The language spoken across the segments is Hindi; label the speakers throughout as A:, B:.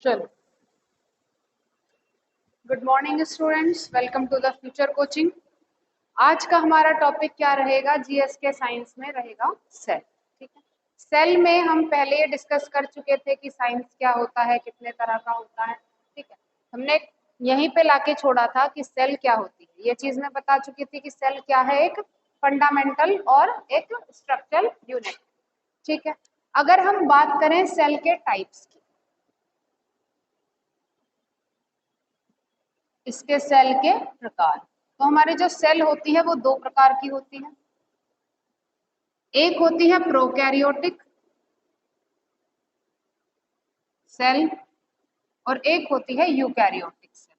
A: चलो, good morning students, welcome to the future coaching. आज का हमारा टॉपिक क्या रहेगा? जीएस के साइंस में रहेगा सेल। ठीक है, सेल में हम पहले ये डिस्कस कर चुके थे कि साइंस क्या होता है, कितने तरह का होता है। ठीक है, हमने यहीं पे लाके छोड़ा था कि सेल क्या होती है। ये चीज मैं बता चुकी थी कि सेल क्या है, एक फंडामेंटल और एक स्ट्रक्चरल यूनिट। ठीक है, अगर हम बात करें सेल के टाइप्स की, इसके सेल के प्रकार, तो हमारी जो सेल होती है वो दो प्रकार की होती है। एक होती है प्रोकैरियोटिक सेल और एक होती है यूकैरियोटिक सेल।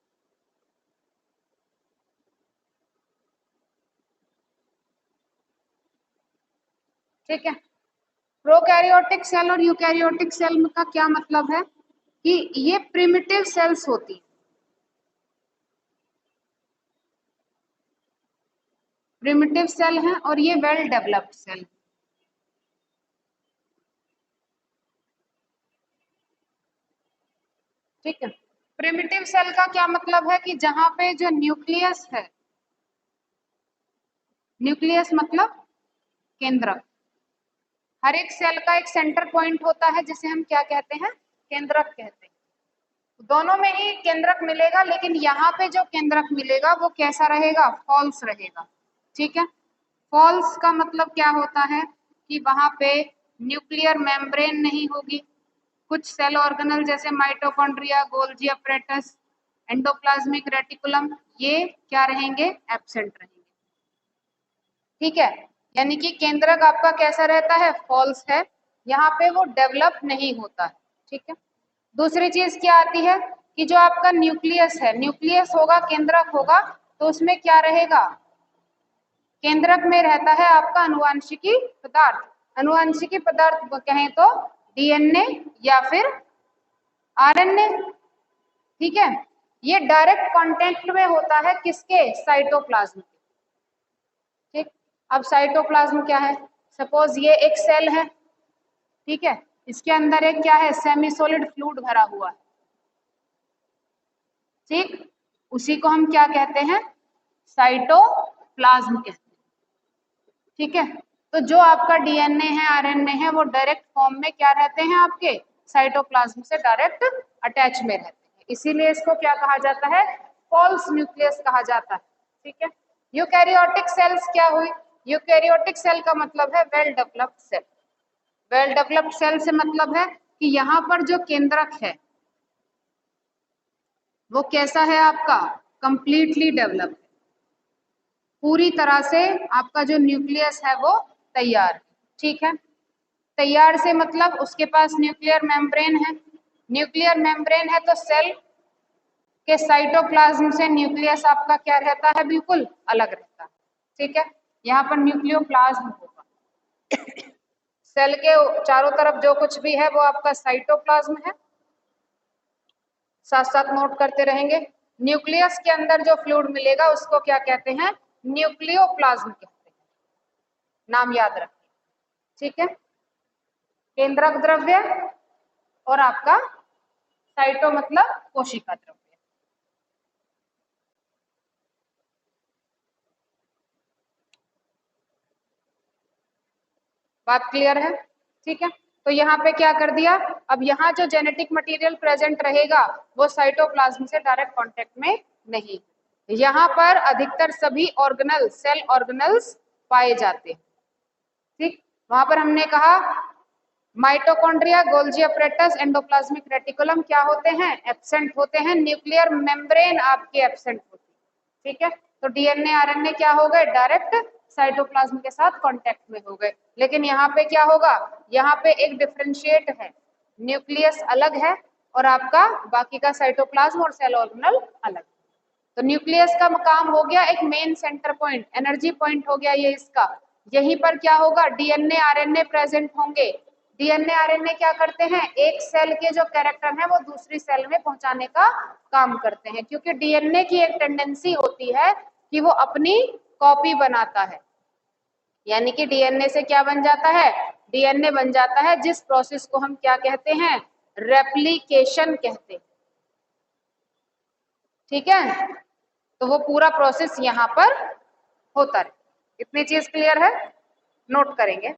A: ठीक है, प्रोकैरियोटिक सेल और यूकैरियोटिक सेल का क्या मतलब है कि ये प्रिमिटिव सेल्स होती है। प्रिमिटिव सेल है और ये वेल डेवलप्ड सेल। ठीक है, प्रिमिटिव सेल का क्या मतलब है कि जहां पे जो न्यूक्लियस है, न्यूक्लियस मतलब केंद्रक। हर एक सेल का एक सेंटर पॉइंट होता है जिसे हम क्या कहते हैं? केंद्रक कहते हैं। दोनों में ही केंद्रक मिलेगा, लेकिन यहाँ पे जो केंद्रक मिलेगा वो कैसा रहेगा? फॉल्स रहेगा। ठीक है, फॉल्स का मतलब क्या होता है कि वहां पे न्यूक्लियर मेम्ब्रेन नहीं होगी। कुछ सेल ऑर्गेनल जैसे mitochondria, Golgi apparatus, endoplasmic reticulum, ये क्या रहेंगे? एब्सेंट रहेंगे। ठीक है, यानी कि केंद्रक आपका कैसा रहता है? फॉल्स है, यहाँ पे वो डेवलप नहीं होता है। ठीक है, दूसरी चीज क्या आती है कि जो आपका न्यूक्लियस है, न्यूक्लियस होगा, केंद्रक होगा, तो उसमें क्या रहेगा? केंद्रक में रहता है आपका अनुवांशिकी पदार्थ। अनुवांशिकी पदार्थ कहें तो डीएनए या फिर आरएनए। ठीक है, ये डायरेक्ट कांटेक्ट में होता है किसके? साइटोप्लाज्म के। ठीक, अब साइटोप्लाज्म क्या है? सपोज ये एक सेल है। ठीक है, इसके अंदर एक क्या है? सेमी सॉलिड फ्लूइड भरा हुआ है। ठीक, उसी को हम क्या कहते हैं? साइटोप्लाज्म कहते हैं। ठीक है, तो जो आपका डीएनए है, आरएनए है, वो डायरेक्ट फॉर्म में क्या रहते हैं? आपके साइटोप्लाज्म से डायरेक्ट अटैच में रहते हैं, इसीलिए इसको क्या कहा जाता है? फॉल्स न्यूक्लियस कहा जाता है। ठीक है, यूकैरियोटिक सेल्स क्या हुई? यूकैरियोटिक सेल का मतलब है well developed cell. Well developed cell से मतलब है कि यहाँ पर जो केंद्रक है वो कैसा है? आपका कंप्लीटली डेवलप्ड, पूरी तरह से आपका जो न्यूक्लियस है वो तैयार है। ठीक है, तैयार से मतलब उसके पास न्यूक्लियर मेम्ब्रेन है। न्यूक्लियर मेम्ब्रेन है तो सेल के साइटोप्लाज्म से न्यूक्लियस आपका क्या रहता है? बिल्कुल अलग रहता है। ठीक है, यहाँ पर न्यूक्लियोप्लाज्म होगा। सेल के चारों तरफ जो कुछ भी है वो आपका साइटोप्लाज्म है। साथ साथ नोट करते रहेंगे। न्यूक्लियस के अंदर जो फ्लूइड मिलेगा उसको क्या कहते हैं? न्यूक्लियोप्लाज्म कहते हैं। नाम याद रखिए। ठीक है, केंद्रक द्रव्य और आपका साइटो मतलब कोशिका द्रव्य। बात क्लियर है? ठीक है, तो यहाँ पे क्या कर दिया? अब यहाँ जो जेनेटिक मटेरियल प्रेजेंट रहेगा वो साइटोप्लाज्म से डायरेक्ट कांटेक्ट में नहीं। यहाँ पर अधिकतर सभी ऑर्गेनल, सेल ऑर्गेनल्स पाए जाते हैं। ठीक, वहां पर हमने कहा mitochondria, Golgi apparatus, endoplasmic reticulum क्या होते हैं? एब्सेंट होते हैं। न्यूक्लियर मेम्ब्रेन आपके एब्सेंट होती है। ठीक है, तो डीएनए आरएनए क्या हो गए? डायरेक्ट साइटोप्लाज्म के साथ कांटेक्ट में हो गए। लेकिन यहाँ पे क्या होगा? यहाँ पे एक डिफरेंशिएट है, न्यूक्लियस अलग है और आपका बाकी का साइटोप्लाज्म और सेल ऑर्गेनल अलग। तो न्यूक्लियस का काम हो गया एक main centre point, energy point हो गया ये इसका। यहीं पर क्या होगा? डीएनए आरएनए प्रेजेंट होंगे। डीएनए आरएनए क्या करते हैं? एक सेल के जो कैरेक्टर है वो दूसरी सेल में पहुंचाने का काम करते हैं, क्योंकि डीएनए की एक टेंडेंसी होती है कि वो अपनी कॉपी बनाता है। यानी कि डीएनए से क्या बन जाता है? डीएनए बन जाता है, जिस प्रोसेस को हम क्या कहते हैं? रेप्लिकेशन कहते हैं। ठीक है, तो वो पूरा प्रोसेस यहाँ पर होता है। इतनी चीज क्लियर है, नोट करेंगे।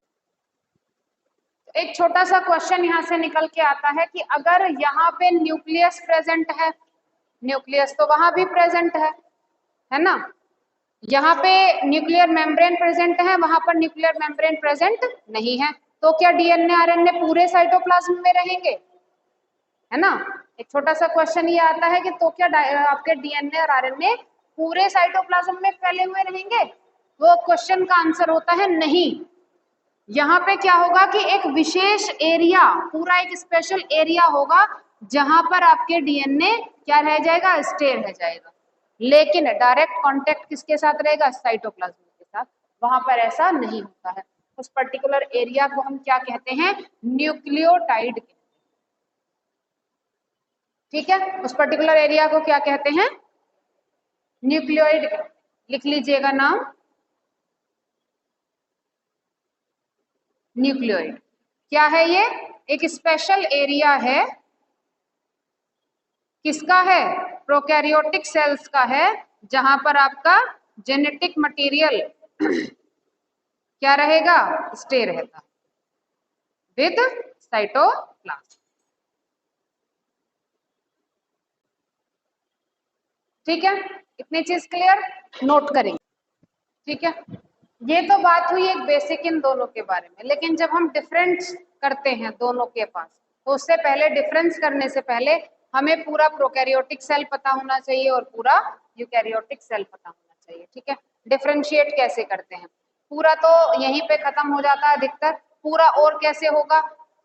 A: एक छोटा सा क्वेश्चन यहाँ से निकल के आता है कि अगर यहाँ पे न्यूक्लियस प्रेजेंट है, न्यूक्लियस तो वहां भी प्रेजेंट है ना, यहाँ पे न्यूक्लियर मेम्ब्रेन प्रेजेंट है, वहां पर न्यूक्लियर मेम्ब्रेन प्रेजेंट नहीं है, तो क्या डीएनए आरएनए पूरे साइटोप्लाज्म में रहेंगे, है ना। एक छोटा सा क्वेश्चन ये आता है कि तो क्या आपके डीएनए और आरएनए पूरे साइटोप्लाज्म में फैले हुए रहेंगे। वो क्वेश्चन का आंसर होता है नहीं। यहाँ पे क्या होगा कि एक विशेष एरिया, पूरा एक स्पेशल एरिया होगा जहां पर आपके डीएनए क्या रह जाएगा, स्टे रह जाएगा, लेकिन डायरेक्ट कांटेक्ट किसके साथ रहेगा, साइटोप्लाज्म के साथ। वहां पर ऐसा नहीं होता है। उस पर्टिकुलर एरिया को हम क्या कहते हैं, न्यूक्लियोटाइड। ठीक है, उस पर्टिकुलर एरिया को क्या कहते हैं, न्यूक्लियोइड। लिख लीजिएगा नाम, न्यूक्लियोइड। क्या है ये, एक स्पेशल एरिया है, किसका है, प्रोकैरियोटिक सेल्स का है, जहां पर आपका जेनेटिक मटेरियल क्या रहेगा, स्टे रहेगा विद साइटोप्लाज्म। ठीक है, इतनी चीज क्लियर, नोट करेंगे। ठीक है, ये तो बात हुई एक बेसिक इन दोनों के बारे में, लेकिन जब हम डिफरेंस करते हैं दोनों के पास, तो उससे पहले, डिफरेंस करने से पहले हमें पूरा प्रोकैरियोटिक सेल पता होना चाहिए और पूरा यूकैरियोटिक सेल पता होना चाहिए। ठीक है, डिफरेंशिएट कैसे करते हैं, पूरा तो यहीं पे खत्म हो जाता है अधिकतर, पूरा और कैसे होगा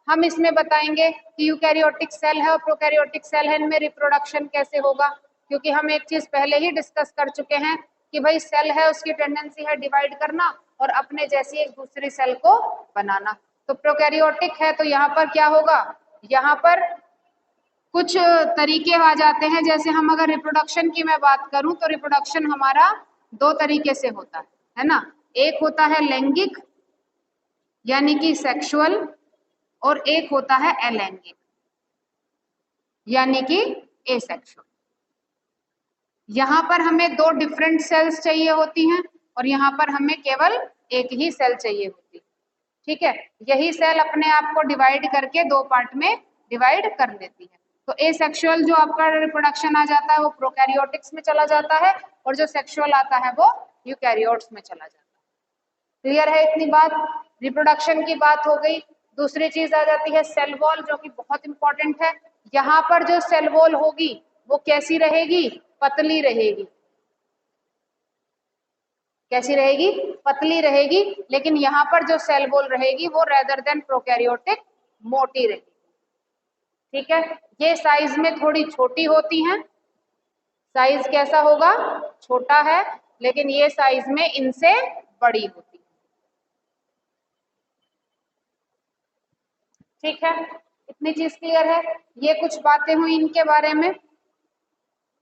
A: हम इसमें बताएंगे कि यूकैरियोटिक सेल है और प्रोकैरियोटिक सेल है, इनमें रिप्रोडक्शन कैसे होगा, क्योंकि हम एक चीज पहले ही डिस्कस कर चुके हैं कि भाई सेल है, उसकी टेंडेंसी है डिवाइड करना और अपने जैसी एक दूसरी सेल को बनाना। तो प्रोकैरियोटिक है तो यहाँ पर क्या होगा, यहाँ पर कुछ तरीके आ जाते हैं। जैसे हम अगर रिप्रोडक्शन की मैं बात करूं तो रिप्रोडक्शन हमारा दो तरीके से होता है ना। एक होता है लैंगिक यानी कि सेक्सुअल, और एक होता है अलैंगिक यानी कि एसेक्सुअल। यहाँ पर हमें दो डिफरेंट सेल्स चाहिए होती हैं और यहाँ पर हमें केवल एक ही सेल चाहिए होती है। ठीक है, यही सेल अपने आप को डिवाइड करके दो पार्ट में डिवाइड कर लेती है। तो एसेक्सुअल जो आपका रिप्रोडक्शन आ जाता है वो प्रोकैरियोटिक्स में चला जाता है और जो सेक्सुअल आता है वो यूकैरियोट्स में चला जाता है। क्लियर है इतनी बात, रिप्रोडक्शन की बात हो गई। दूसरी चीज आ जाती है सेल वॉल, जो कि बहुत इंपॉर्टेंट है। यहाँ पर जो सेल वॉल होगी वो कैसी रहेगी, पतली रहेगी। कैसी रहेगी, पतली रहेगी, लेकिन यहाँ पर जो सेल वॉल रहेगी वो रेदर देन प्रोकैरियोटिक मोटी रहेगी। ठीक है, ये साइज में थोड़ी छोटी होती हैं, साइज कैसा होगा, छोटा है, लेकिन ये साइज में इनसे बड़ी होती है। ठीक है, इतनी चीज क्लियर है, ये कुछ बातें हुई इनके बारे में।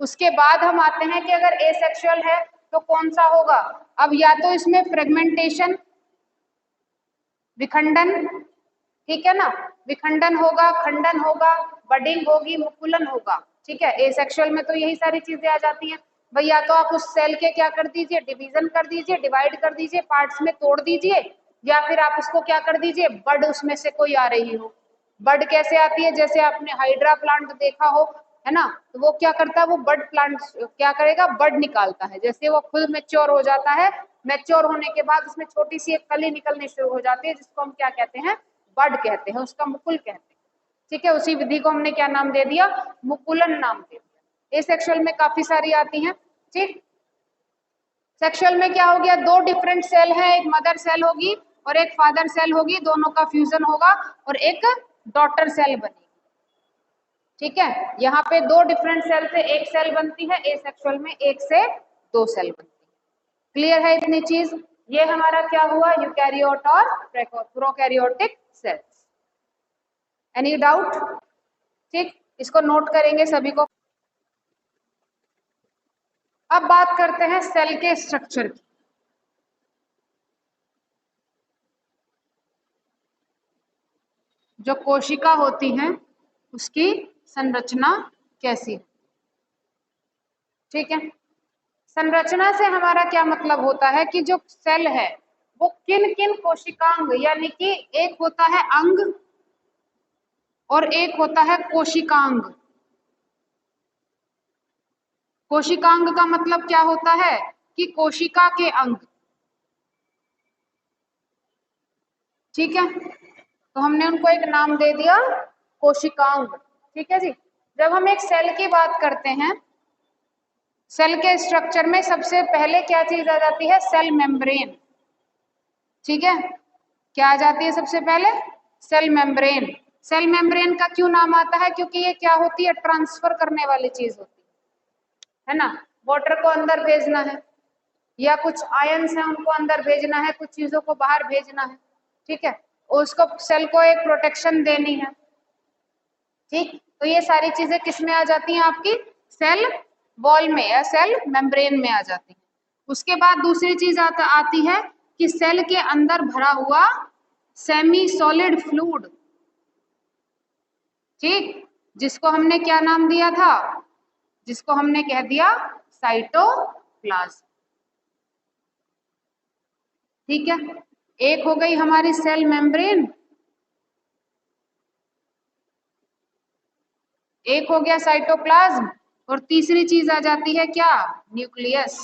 A: उसके बाद हम आते हैं कि अगर एसेक्सुअल है तो कौन सा होगा। अब या तो इसमें फ्रेगमेंटेशन, विखंडन, ठीक है ना, विखंडन होगा, खंडन होगा, बडिंग होगी, मुकुलन होगा। ठीक है, एसेक्सुअल में तो यही सारी चीजें आ जाती हैं भाई। या तो आप उस सेल के क्या कर दीजिए, डिवीजन कर दीजिए, डिवाइड कर दीजिए, पार्ट्स में तोड़ दीजिए, या फिर आप उसको क्या कर दीजिए, बड उसमें से कोई आ रही हो। बड कैसे आती है, जैसे आपने हाइड्रा प्लांट देखा हो, है ना, तो वो क्या करता है, वो बड प्लांट क्या करेगा, बड निकालता है। जैसे वो खुद मैच्योर हो जाता है, मैच्योर होने के बाद उसमें छोटी सी एक कली निकलनी शुरू हो जाती है, जिसको हम क्या कहते हैं, बड कहते हैं, उसका मुकुल कहते हैं। ठीक है, उसी विधि को हमने क्या नाम दे दिया, मुकुलन नाम दे दिया। एसेक्सुअल में काफी सारी आती हैं। ठीक, सेक्सुअल में क्या हो गया, दो डिफरेंट सेल है, एक मदर सेल होगी और एक फादर सेल होगी, दोनों का फ्यूजन होगा और एक डॉटर सेल बनेगी। ठीक है, यहाँ पे दो डिफरेंट सेल से एक सेल बनती है, एसेक्सुअल में एक से दो सेल बनती है। क्लियर है इतनी चीज, ये हमारा क्या हुआ, यूकैरियोट और प्रोकैरियोटिक सेल्स। एनी डाउट, ठीक, इसको नोट करेंगे सभी को। अब बात करते हैं सेल के स्ट्रक्चर की। जो कोशिका होती हैं उसकी संरचना कैसी है। ठीक है, संरचना से हमारा क्या मतलब होता है कि जो सेल है वो किन किन कोशिकांग, यानी कि एक होता है अंग और एक होता है कोशिकांग। कोशिकांग का मतलब क्या होता है कि कोशिका के अंग। ठीक है, तो हमने उनको एक नाम दे दिया कोशिकांग। ठीक है जी। जब हम एक सेल की बात करते हैं, सेल के स्ट्रक्चर में सबसे पहले क्या चीज आ जाती है, सेल मेम्ब्रेन। ठीक है, क्या आ जाती है सबसे पहले, सेल मेम्ब्रेन। सेल मेम्ब्रेन का क्यों नाम आता है, क्योंकि ये क्या होती है, ट्रांसफर करने वाली चीज होती है ना। वाटर को अंदर भेजना है या कुछ आयंस है उनको अंदर भेजना है, कुछ चीजों को बाहर भेजना है। ठीक है, उसको सेल को एक प्रोटेक्शन देनी है। ठीक, तो ये सारी चीजें किस में आ जाती हैं, आपकी सेल वॉल में या सेल मेम्ब्रेन में आ जाती है। उसके बाद दूसरी चीज आती है कि सेल के अंदर भरा हुआ सेमी सॉलिड फ्लूइड। ठीक, जिसको हमने क्या नाम दिया था, जिसको हमने कह दिया साइटोप्लाज्म। ठीक है, एक हो गई हमारी सेल मेम्ब्रेन, एक हो गया साइटोप्लाज्म, और तीसरी चीज आ जाती है क्या, न्यूक्लियस।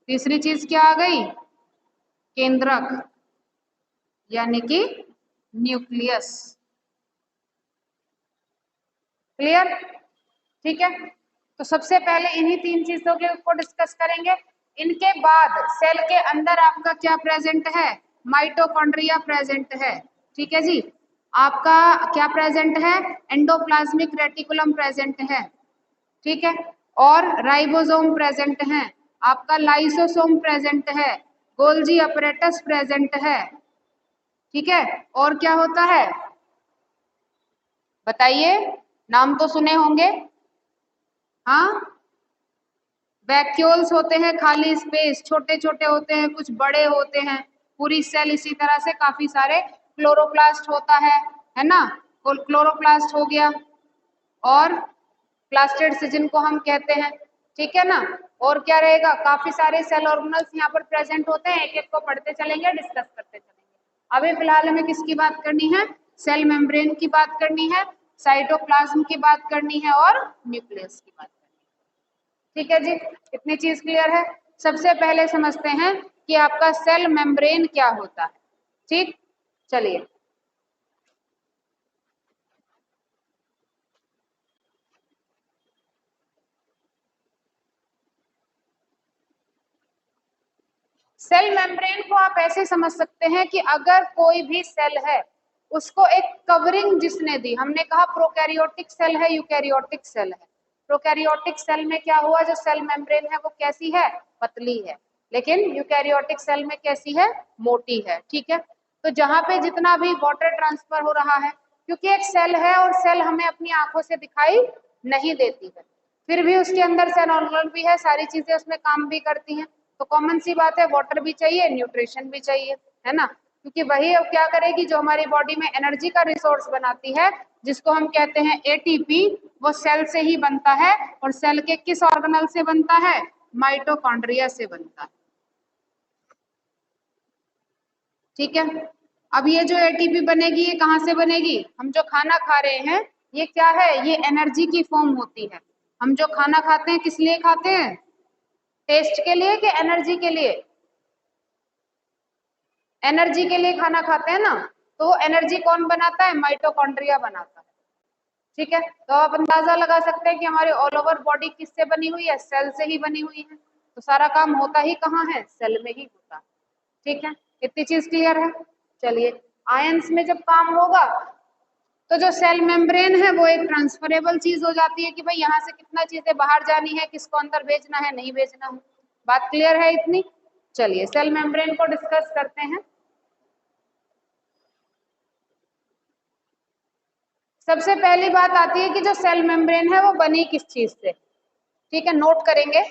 A: तीसरी चीज क्या आ गई, केंद्रक, यानी कि न्यूक्लियस। क्लियर। ठीक है, तो सबसे पहले इन्हीं तीन चीजों के ऊपर डिस्कस करेंगे। इनके बाद सेल के अंदर आपका क्या प्रेजेंट है, माइटोकॉन्ड्रिया प्रेजेंट है। ठीक है जी, आपका क्या प्रेजेंट है, एंडोप्लाज्मिक रेटिकुलम प्रेजेंट है। ठीक है, और राइबोसोम प्रेजेंट है, आपका लाइसोसोम प्रेजेंट है, गोल्जी अपरेटस प्रेजेंट है। ठीक है, और क्या होता है बताइए, नाम तो सुने होंगे। हाँ, वैक्यूल्स होते हैं, खाली स्पेस, छोटे छोटे होते हैं, कुछ बड़े होते हैं, पूरी सेल इसी तरह से काफी सारे, क्लोरोप्लास्ट होता है ना, क्लोरोप्लास्ट हो गया, और प्लास्टिड्स जिनको हम कहते हैं। ठीक है ना, और क्या रहेगा, काफी सारे सेल ऑर्गेनल्स यहाँ पर प्रेजेंट होते हैं, एक एक को पढ़ते चलेंगे, डिस्कस करते चलेंगे। अभी फिलहाल हमें किसकी बात करनी है, सेल मेम्ब्रेन की बात करनी है, साइटोप्लाज्म की बात करनी है, और न्यूक्लियस की बात करनी है। ठीक है जी, इतनी चीज क्लियर है। सबसे पहले समझते हैं कि आपका सेल मेम्ब्रेन क्या होता है। ठीक, चलिए। सेल मेम्ब्रेन को आप ऐसे समझ सकते हैं कि अगर कोई भी सेल है, उसको एक कवरिंग जिसने दी, हमने कहा प्रोकैरियोटिक सेल है, यूकैरियोटिक सेल है। प्रोकैरियोटिक सेल में क्या हुआ, जो सेल मेम्ब्रेन है वो कैसी है, पतली है, लेकिन यूकैरियोटिक सेल में कैसी है, मोटी है। ठीक है, तो जहां पे जितना भी वाटर ट्रांसफर हो रहा है, क्योंकि एक सेल है और सेल हमें अपनी आंखों से दिखाई नहीं देती है, फिर भी उसके अंदर सेल ऑर्गेनल भी है, सारी चीजें उसमें काम भी करती हैं, तो कॉमन सी बात है, वाटर भी चाहिए, न्यूट्रिशन भी चाहिए, है ना, क्योंकि वही अब क्या करेगी, जो हमारी बॉडी में एनर्जी का रिसोर्स बनाती है, जिसको हम कहते हैं एटीपी, वो सेल से ही बनता है, और सेल के किस ऑर्गेनल से बनता है, माइटोकॉन्ड्रिया से बनता है। ठीक है, अब ये जो एटीपी बनेगी, ये कहाँ से बनेगी, हम जो खाना खा रहे हैं, ये क्या है, ये एनर्जी की फॉर्म होती है। हम जो खाना खाते हैं किस लिए खाते हैं, टेस्ट के लिए कि एनर्जी के लिए, एनर्जी के लिए खाना खाते हैं ना, तो वो एनर्जी कौन बनाता है, माइटोकॉन्ड्रिया बनाता है। ठीक है, तो आप अंदाजा लगा सकते हैं कि हमारी ऑल ओवर बॉडी किससे बनी हुई है, सेल से ही बनी हुई है, तो सारा काम होता ही कहाँ है, सेल में ही होता है। ठीक है, इतनी चीज क्लियर है। चलिए, आयंस में जब काम होगा, तो जो सेल मेम्ब्रेन है वो एक ट्रांसफरेबल चीज हो जाती है कि भाई यहाँ से कितना चीजें बाहर जानी है, किसको अंदर भेजना है, नहीं भेजना है। बात क्लियर है इतनी। चलिए, सेल मेम्ब्रेन को डिस्कस करते हैं। सबसे पहली बात आती है कि जो सेल मेम्ब्रेन है वो बनी किस चीज से। ठीक है, नोट करेंगे।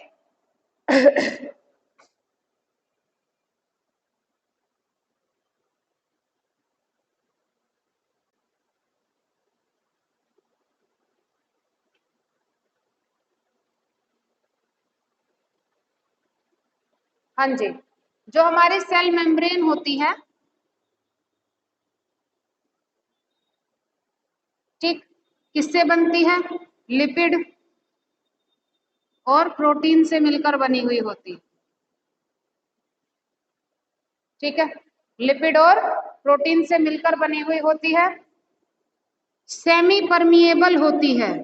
A: हाँ जी, जो हमारी सेल मेम्ब्रेन होती है, ठीक, किससे बनती है? लिपिड और प्रोटीन से मिलकर बनी हुई होती है। ठीक है, लिपिड और प्रोटीन से मिलकर बनी हुई होती है, सेमी परमिएबल होती है।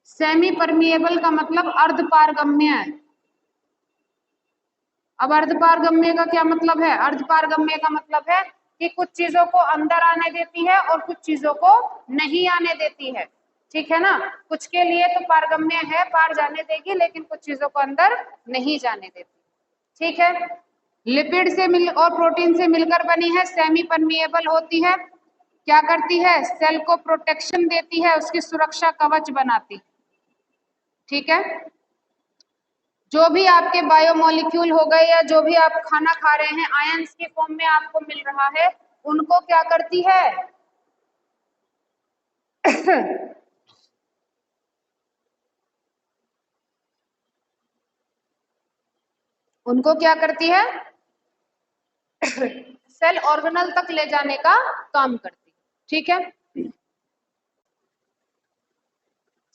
A: सेमी परमिएबल का मतलब अर्धपारगम्य है। अब अर्धपारगम्य का क्या मतलब है? अर्धपारगम्य का मतलब है कि कुछ चीजों को अंदर आने देती है और कुछ चीजों को नहीं आने देती है। ठीक है ना, कुछ के लिए तो पारगम्य है, पार जाने देगी, लेकिन कुछ चीजों को अंदर नहीं जाने देती। ठीक है, लिपिड से मिल और प्रोटीन से मिलकर बनी है, सेमी परमिएबल होती है, क्या करती है? सेल को प्रोटेक्शन देती है, उसकी सुरक्षा कवच बनाती है। ठीक है, जो भी आपके बायोमोलिक्यूल हो गए या जो भी आप खाना खा रहे हैं आयंस के फॉर्म में आपको मिल रहा है, उनको क्या करती है? उनको क्या करती है? सेल ऑर्गेनल तक ले जाने का काम करती है। ठीक है,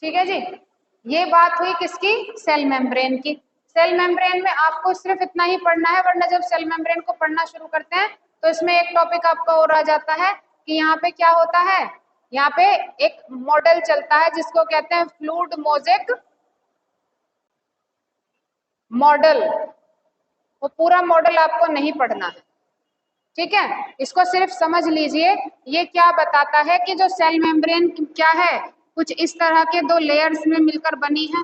A: ठीक है जी, ये बात हुई किसकी? सेल मेम्ब्रेन की। सेल मेम्ब्रेन में आपको सिर्फ इतना ही पढ़ना है, वरना जब सेल मेम्ब्रेन को पढ़ना शुरू करते हैं तो इसमें एक टॉपिक आपका और आ जाता है कि यहाँ पे क्या होता है, यहाँ पे एक मॉडल चलता है जिसको कहते हैं फ्लूइड मोज़ेक मॉडल। वो पूरा मॉडल आपको नहीं पढ़ना है, ठीक है, इसको सिर्फ समझ लीजिए। ये क्या बताता है कि जो सेल मेम्ब्रेन क्या है, कुछ इस तरह के दो लेयर्स में मिलकर बनी है।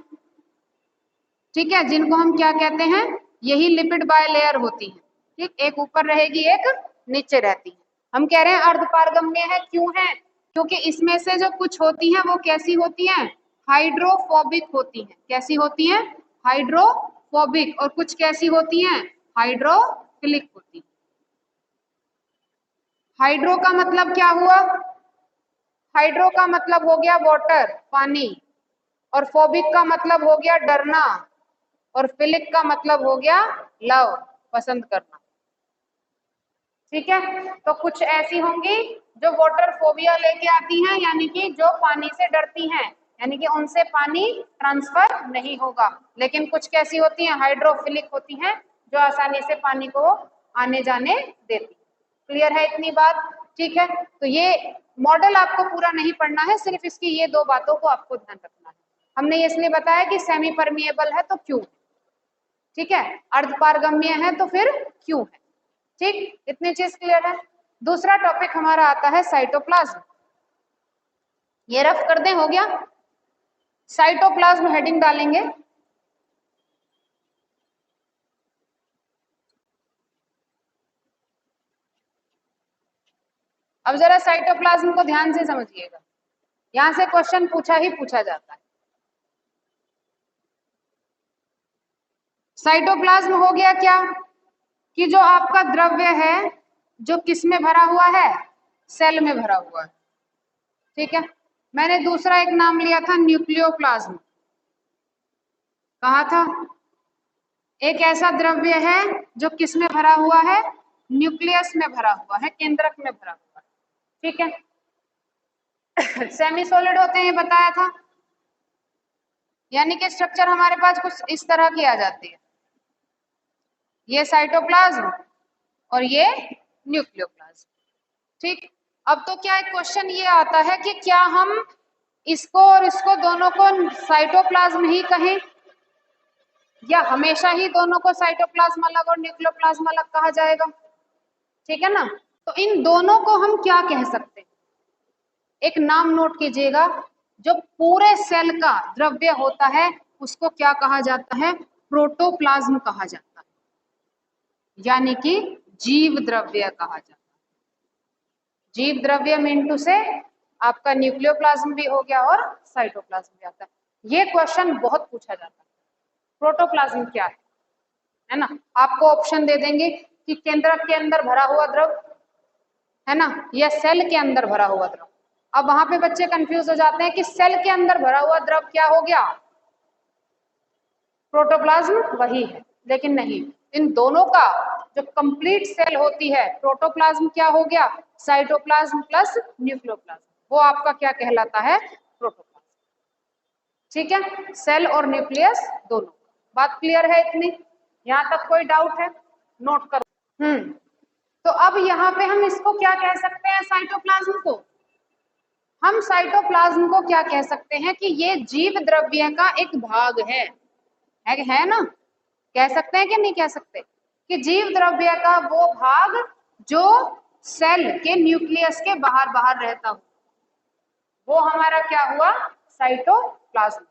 A: ठीक है, जिनको हम क्या कहते हैं? यही लिपिड बायलेयर होती है। ठीक, एक ऊपर रहेगी एक नीचे रहती है। हम कह रहे हैं अर्धपारगम्य है, क्यों है? क्योंकि इसमें से जो कुछ होती हैं वो कैसी होती हैं? हाइड्रोफोबिक होती हैं। कैसी होती हैं? हाइड्रोफोबिक। और कुछ कैसी होती हैं? हाइड्रोफिलिक होती हैं। हाइड्रो का मतलब क्या हुआ? हाइड्रो का मतलब हो गया वाटर, पानी, और फोबिक का मतलब हो गया डरना, और फिलिक का मतलब हो गया लव, पसंद करना। ठीक है, तो कुछ ऐसी होंगी जो वाटर फोबिया लेके आती हैं, यानी कि जो पानी से डरती हैं, यानी कि उनसे पानी ट्रांसफर नहीं होगा। लेकिन कुछ कैसी होती हैं? हाइड्रोफिलिक होती हैं, जो आसानी से पानी को आने जाने देती। क्लियर है इतनी बात? ठीक है, तो ये मॉडल आपको पूरा नहीं पढ़ना है, सिर्फ इसकी ये दो बातों को आपको ध्यान रखना है। हमने इसलिए बताया कि सेमी परमिएबल है तो क्यों, ठीक है, अर्धपारगम्य है तो फिर क्यों है। ठीक, इतनी चीज क्लियर है। दूसरा टॉपिक हमारा आता है साइटोप्लाज्म। ये रफ कर दें, हो गया। साइटोप्लाज्म हेडिंग डालेंगे। अब जरा साइटोप्लाज्म को ध्यान से समझिएगा, यहां से क्वेश्चन पूछा ही पूछा जाता है। साइटोप्लाज्म हो गया क्या? कि जो आपका द्रव्य है जो किस में भरा हुआ है? सेल में भरा हुआ है। ठीक है, मैंने दूसरा एक नाम लिया था न्यूक्लियोप्लाज्म। कहा था एक ऐसा द्रव्य है जो किस में भरा हुआ है? न्यूक्लियस में भरा हुआ है, केंद्रक में भरा हुआ है। ठीक है, सेमी सॉलिड होते हैं, ये बताया था, यानी कि स्ट्रक्चर हमारे पास कुछ इस तरह की आ जाती है। ये साइटोप्लाज्म और ये न्यूक्लियोप्लाज्म। ठीक, अब तो क्या एक क्वेश्चन ये आता है कि क्या हम इसको और इसको दोनों को साइटोप्लाज्म ही कहें, या हमेशा ही दोनों को साइटोप्लाज्म अलग और न्यूक्लियोप्लाज्म अलग कहा जाएगा? ठीक है ना, तो इन दोनों को हम क्या कह सकते हैं? एक नाम नोट कीजिएगा, जो पूरे सेल का द्रव्य होता है उसको क्या कहा जाता है? प्रोटोप्लाज्म कहा जाता है, यानी कि जीव द्रव्य कहा जाता है। जीव द्रव्य में टू से आपका न्यूक्लियोप्लाज्म भी हो गया और साइटोप्लाज्म भी आता है। ये क्वेश्चन बहुत पूछा जाता है, प्रोटोप्लाज्म क्या है ना? आपको ऑप्शन दे देंगे कि केंद्रक के अंदर भरा हुआ द्रव है ना, या सेल के अंदर भरा हुआ द्रव। अब वहां पे बच्चे कंफ्यूज हो जाते हैं कि सेल के अंदर भरा हुआ द्रव क्या हो गया, प्रोटोप्लाज्म वही है, लेकिन नहीं, इन दोनों का जो कंप्लीट सेल होती है, प्रोटोप्लाज्म क्या हो गया, साइटोप्लाज्म प्लस न्यूक्लियोप्लाज्म, वो आपका क्या कहलाता है, प्रोटोप्लाज्म। ठीक है, सेल और न्यूक्लियस दोनों। बात क्लियर है इतनी? यहां तक कोई डाउट है? नोट करो। तो अब यहाँ पे हम इसको क्या कह सकते हैं, साइटोप्लाज्म को? हम साइटोप्लाज्म को क्या कह सकते हैं कि ये जीव द्रव्य का एक भाग है ना? कह सकते हैं कि नहीं कह सकते कि जीव द्रव्य का वो भाग जो सेल के न्यूक्लियस के बाहर बाहर रहता हो, वो हमारा क्या हुआ, साइटोप्लाज्म।